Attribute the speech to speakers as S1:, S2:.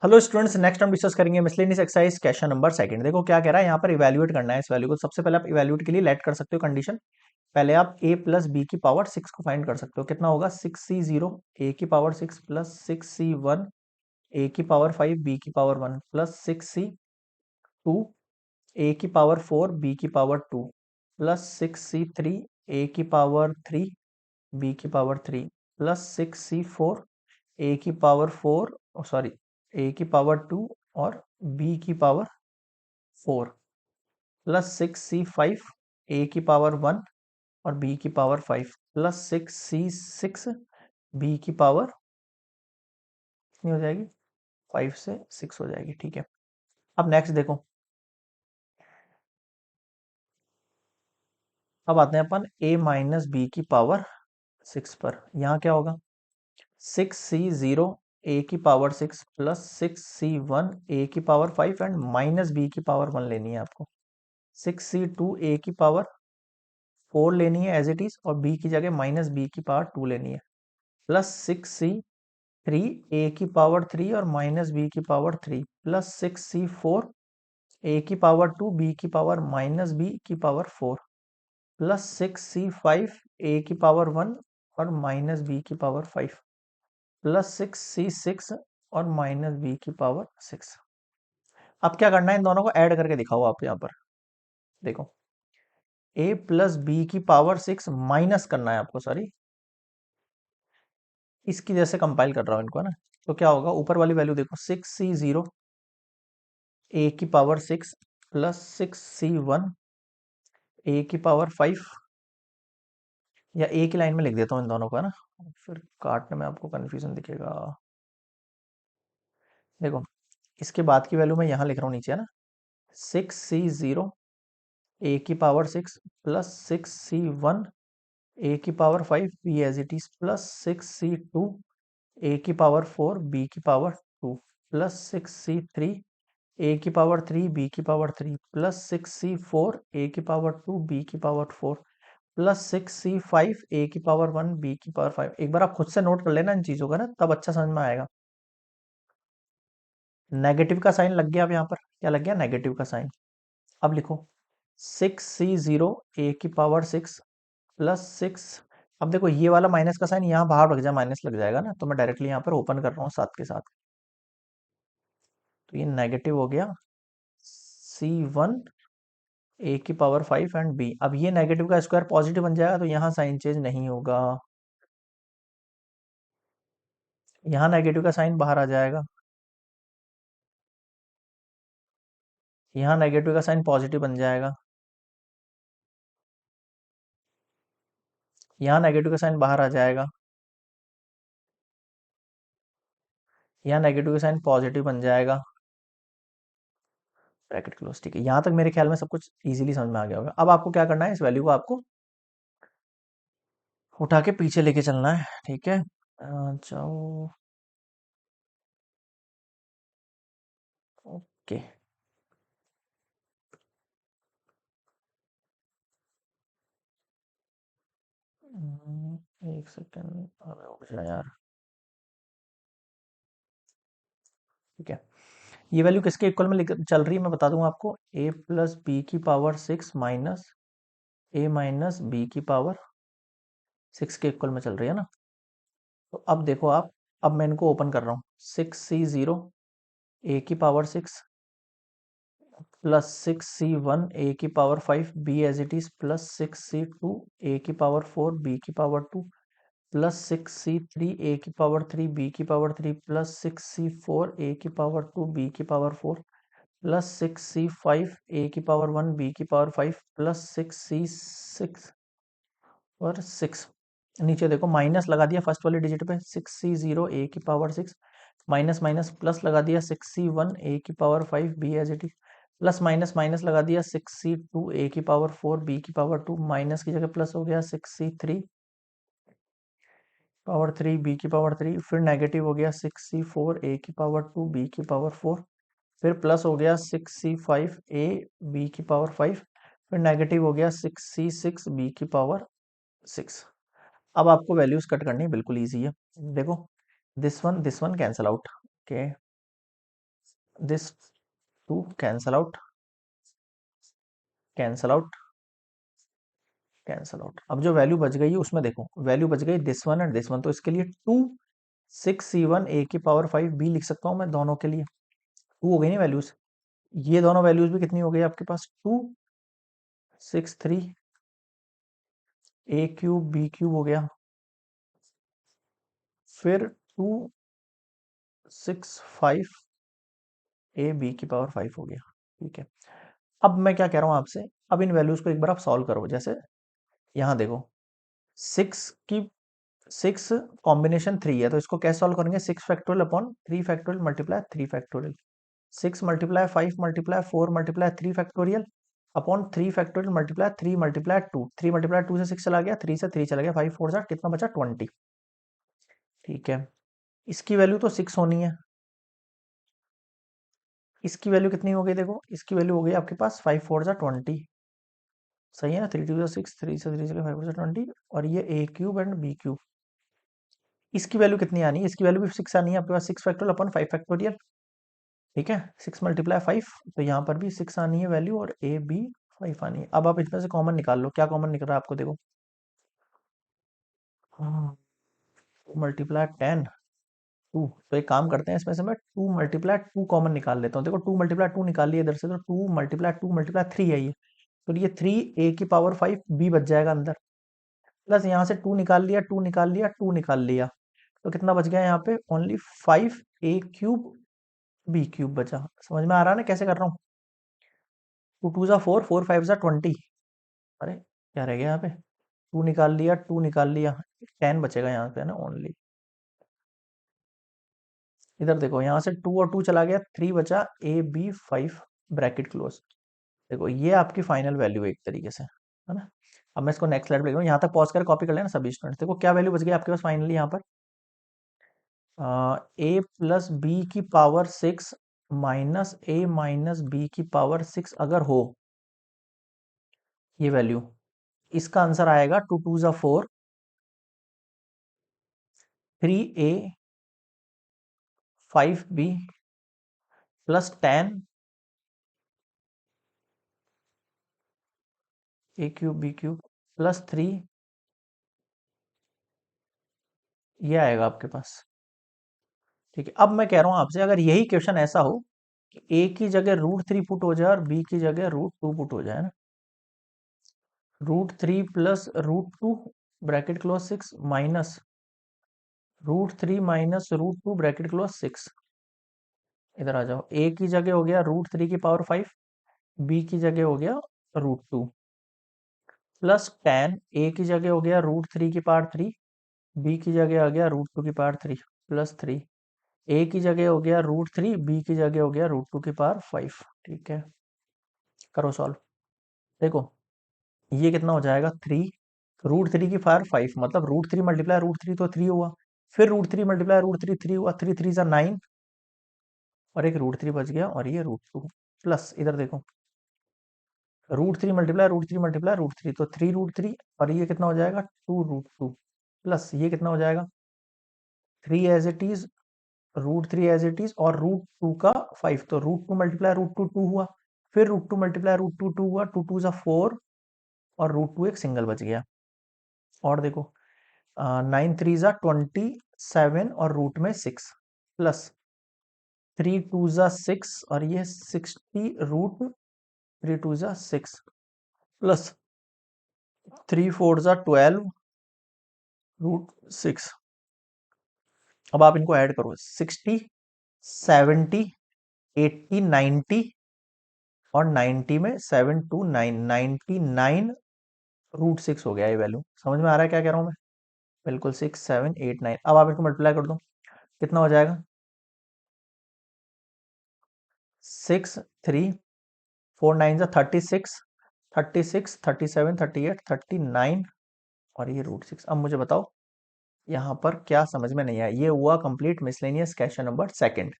S1: Hello students, next हम discuss करेंगे miscellaneous exercise question number second. देखो क्या कह रहा है यहाँ पर, इवैल्यूएट करना है इस वैल्यू को। सबसे पहले आप इवैल्यूएट के लिए लेट कर सकते हो कंडीशन। पहले आप a प्लस बी की पावर 6 को फाइंड कर सकते हो। कितना होगा? 6c0 a की पावर 6 प्लस 6c1 a की पावर 5 b की पावर 1 प्लस 6c2 a की पावर 4 b की पावर 2 प्लस 6c3 a की पावर 3 b की पावर 3 प्लस 6c4 ए की पावर 4, सॉरी, ए की पावर 2 और बी की पावर 4 प्लस 6c5 ए की पावर 1 और बी की पावर 5 प्लस 6c6 बी की पावर कितनी हो जाएगी? 5 से 6 हो जाएगी। ठीक है, अब नेक्स्ट देखो। अब आते हैं अपन a माइनस बी की पावर 6 पर। यहाँ क्या होगा? 6c0 a की पावर 6 प्लस 6c1 a की पावर 5 एंड माइनस बी की पावर 1 लेनी है आपको। 6c2 a की पावर 4 लेनी है एज इट इज, और b की जगह माइनस बी की पावर 2 लेनी है। प्लस 6c3 a की पावर 3 और माइनस बी की पावर 3 प्लस 6c4 a की पावर 2 b की पावर माइनस बी की पावर 4 प्लस 6c5 a की पावर 1 और माइनस बी की पावर 5 प्लस 6c6 और माइनस बी की पावर 6। अब क्या करना है? इन दोनों को ऐड करके दिखाओ आप यहाँ पर। देखो, a प्लस बी की पावर 6 माइनस करना है आपको, सॉरी, इसकी जैसे कंपाइल कर रहा हूं इनको, है ना। तो क्या होगा? ऊपर वाली वैल्यू देखो, 6c0 a की पावर 6 प्लस 6c1 a की पावर 5, या एक ही लाइन में लिख देता हूँ इन दोनों को, है ना, फिर काटने में आपको कंफ्यूजन दिखेगा। देखो, इसके बाद की वैल्यू मैं यहाँ लिख रहा हूँ नीचे, है ना। 6c0 a की पावर 6 प्लस 6c1 a की power 5 b as it is plus 6c2 a की पावर 4 b की पावर 2 प्लस 6c3 a की पावर 3 b की पावर 3 प्लस 6c4 a की पावर 2 b की पावर 4 प्लस 6c5 a की power 1 b की power 5। एक बार आप खुद से नोट कर लेना इन चीजों का ना, तब अच्छा समझ में आएगा। नेगेटिव का साइन लग गया। अब यहाँ पर क्या लग गया? नेगेटिव का साइन। अब लिखो 6c0 a की पावर 6 प्लस 6। अब देखो, ये वाला माइनस का साइन यहाँ बाहर लग जाए, माइनस लग जाएगा ना, तो मैं डायरेक्टली यहाँ पर ओपन कर रहा हूँ साथ के साथ। तो ये नेगेटिव हो गया c1 a की पावर 5 एंड b। अब ये नेगेटिव का स्क्वायर पॉजिटिव बन जाएगा, तो यहाँ साइन चेंज नहीं होगा। यहाँ नेगेटिव का साइन बाहर आ जाएगा, यहाँ नेगेटिव का साइन पॉजिटिव बन जाएगा, यहाँ नेगेटिव का साइन बाहर आ जाएगा, यहाँ नेगेटिव का साइन पॉजिटिव बन जाएगा। Bracket close. ठीक है, यहाँ तक मेरे ख्याल में सब कुछ इजीली समझ में आ गया होगा। अब आपको क्या करना है? इस वैल्यू को आपको उठा के पीछे लेके चलना है। ठीक है, जाओ। ओके, एक सेकेंड, अरे उठ जा यार। ठीक है, ये वैल्यू किसके इक्वल में चल रही है मैं बता दूंगा आपको। a प्लस बी की power 6 minus a minus B की पावर 6 के इक्वल में चल रही है ना। तो अब देखो आप, अब मैं इनको ओपन कर रहा हूँ। 6c0 a की पावर 6 प्लस 6c1 a की power 5 b as it is plus 6c2 a की पावर 4 b की पावर 2 प्लस 6c3 a की पावर 3 b की पावर 3 प्लस 6c4 a की पावर 2 b की पावर 4 प्लस 6c5 a की power 1 b की power 5 plus 6c6 और 6। नीचे देखो, माइनस लगा दिया फर्स्ट वाले डिजिट पे, 6c0 a की पावर 6 माइनस माइनस प्लस लगा दिया 6c1 a की power 5 b as it is plus minus minus लगा दिया 6c2 a की पावर 4 b की पावर 2 माइनस की जगह प्लस हो गया 6c3 पावर 3 b की पावर 3, फिर नेगेटिव हो गया 6c4 a की पावर 2 b की पावर 4, फिर प्लस हो गया 6c5 a b की पावर 5, फिर नेगेटिव हो गया 6c6 b की पावर 6। अब आपको वैल्यूज कट करनी बिल्कुल इजी है। देखो, this one cancel out. Okay, this two cancel out, cancel out, cancel out. अब जो वैल्यू बच गई है उसमें देखो, वैल्यू बच गई this one and this one, तो इसके लिए 2 6 C1 ए की पावर 5 बी लिख सकता हूँ मैं दोनों के लिए। 2 हो गई ना वैल्यूज, ये दोनों वैल्यूज भी कितनी हो गई आपके पास, 2 6 3 ए क्यूब बी क्यूब हो गया, फिर 2 6 5 ए बी की पावर 5 हो गया। ठीक है, अब मैं क्या कह रहा हूँ आपसे, अब इन वैल्यूज को एक बार आप सॉल्व करो। जैसे यहाँ देखो, 6 की 6 कॉम्बिनेशन 3 है, तो इसको कैसे सॉल्व करेंगे, 6 factorial upon 3 factorial multiply 3 factorial, 6 × 5 × 4 × 3 factorial upon 3 factorial multiply 3 × 2, 3 × 2 से 6 चला गया, 3 से 3 चला गया, 5 4 जा कितना बचा 20। ठीक है, इसकी वैल्यू तो 6 होनी है, इसकी वैल्यू कितनी हो गई देखो, इसकी वैल्यू हो गई आपके पास 5 4 जा 20, सही है ना, 3 2 जा 6, 3 से 3 चले 5 4 जा 20, और ये ए क्यूब एंड बी क्यूब, इसकी वैल्यू कितनी आनी है, इसकी वैल्यू भी 6 आनी है आपके पास, 6 फैक्टोरियल अपॉन 5 फैक्टोरियल। ठीक है, 6 × 5, तो यहाँ पर भी 6 आनी है वैल्यू, और ए बी 5 आनी है। अब आप इसमें से कॉमन निकाल लो, क्या कॉमन निकल रहा है आपको देखो, हाँ, 2 × 10 2, तो एक काम करते हैं, इसमें से मैं 2 × 2 कॉमन निकाल लेता हूँ। देखो 2 × 2 निकाल लिया इधर से, तो 2 × 2 × 3 है ये, तो ये 3 ए की पावर 5 बी बच जाएगा अंदर, प्लस यहाँ से 2 निकाल लिया, 2 निकाल लिया, 2 निकाल लिया, तो कितना बच गया यहाँ पे, ओनली 5 ए क्यूब बी क्यूब बचा। समझ में आ रहा है ना कैसे कर रहा हूँ, 2 2 जा 4, 4 5 जा 20, अरे क्या रह गया यहाँ पे, 2 निकाल लिया, 2 निकाल लिया, 10 बचेगा यहाँ पे ना ओनली। इधर देखो, यहाँ से 2 और 2 चला गया, 3 बचा, ए बी 5 ब्रैकेट क्लोज। देखो ये आपकी फाइनल वैल्यू है एक तरीके से, है ना। अब मैं इसको नेक्स्ट स्लाइड पे लिख रहा हूँ, यहाँ तक पॉज कर कॉपी कर लेना सभी स्टूडेंट्स। देखो क्या वैल्यू बच गई आपके पास फाइनली यहाँ पर, ए प्लस बी की पावर 6 माइनस ए माइनस बी की पावर 6 अगर हो ये वैल्यू, इसका आंसर आएगा 2 2 जा 4, 3 ए 5 बी प्लस 10 ए क्यूब बी क्यूब प्लस 3, ये आएगा आपके पास। ठीक है, अब मैं कह रहा हूं आपसे, अगर यही क्वेश्चन ऐसा हो कि ए की जगह √3 पुट हो जाए और बी की जगह √2 पुट हो जाए ना, √3 plus √2 bracket close 6 minus √3 minus √2 bracket close 6, इधर आ जाओ, ए की जगह हो गया √3 की पावर 5, बी की जगह हो गया √2 प्लस 10, ए की जगह हो गया √3 की पावर 3, बी की जगह आ गया √2 की पावर 3 प्लस 3, ए की जगह हो गया √3, बी की जगह हो गया √2 की पावर 5। ठीक है, करो सॉल्व। देखो ये कितना हो जाएगा 3, √3 की पावर 5 मतलब √3 मल्टीप्लाई √3 तो 3 हुआ, फिर √3 मल्टीप्लाई √3 3 हुआ, 3 3 जा 9, और एक √3 बच गया, और ये √2 प्लस इधर देखो, √3 मल्टीप्लाई √3 मल्टीप्लाई √3 तो 3 √3, और ये कितना हो जाएगा 2 √2 प्लस ये कितना हो जाएगा 3 as it is, √3 as it is, और √2 का 5, तो √2 मल्टीप्लाई √2 2 हुआ, फिर √2 मल्टीप्लाई √2 2 हुआ, 2 2 जा 4, और √2 एक सिंगल बच गया। और देखो 9 3 जा 27, और रूट में 6 प्लस 3 2 जा 6, और ये 60 √3 2 जा 6 प्लस 3 4 जा 12 √6। अब आप इनको ऐड करो, 60 70 80 90, और 90 में 7 2 9 99 √6 हो गया ये वैल्यू। समझ में आ रहा है क्या कह रहा हूं मैं, बिल्कुल 6 7 8 9। अब आप इसको मल्टीप्लाई कर दो, कितना हो जाएगा 6 3 4 9 जा 36, 36 37 38 39, और ये √6। अब मुझे बताओ यहाँ पर क्या समझ में नहीं आया, ये हुआ complete miscellaneous question number second.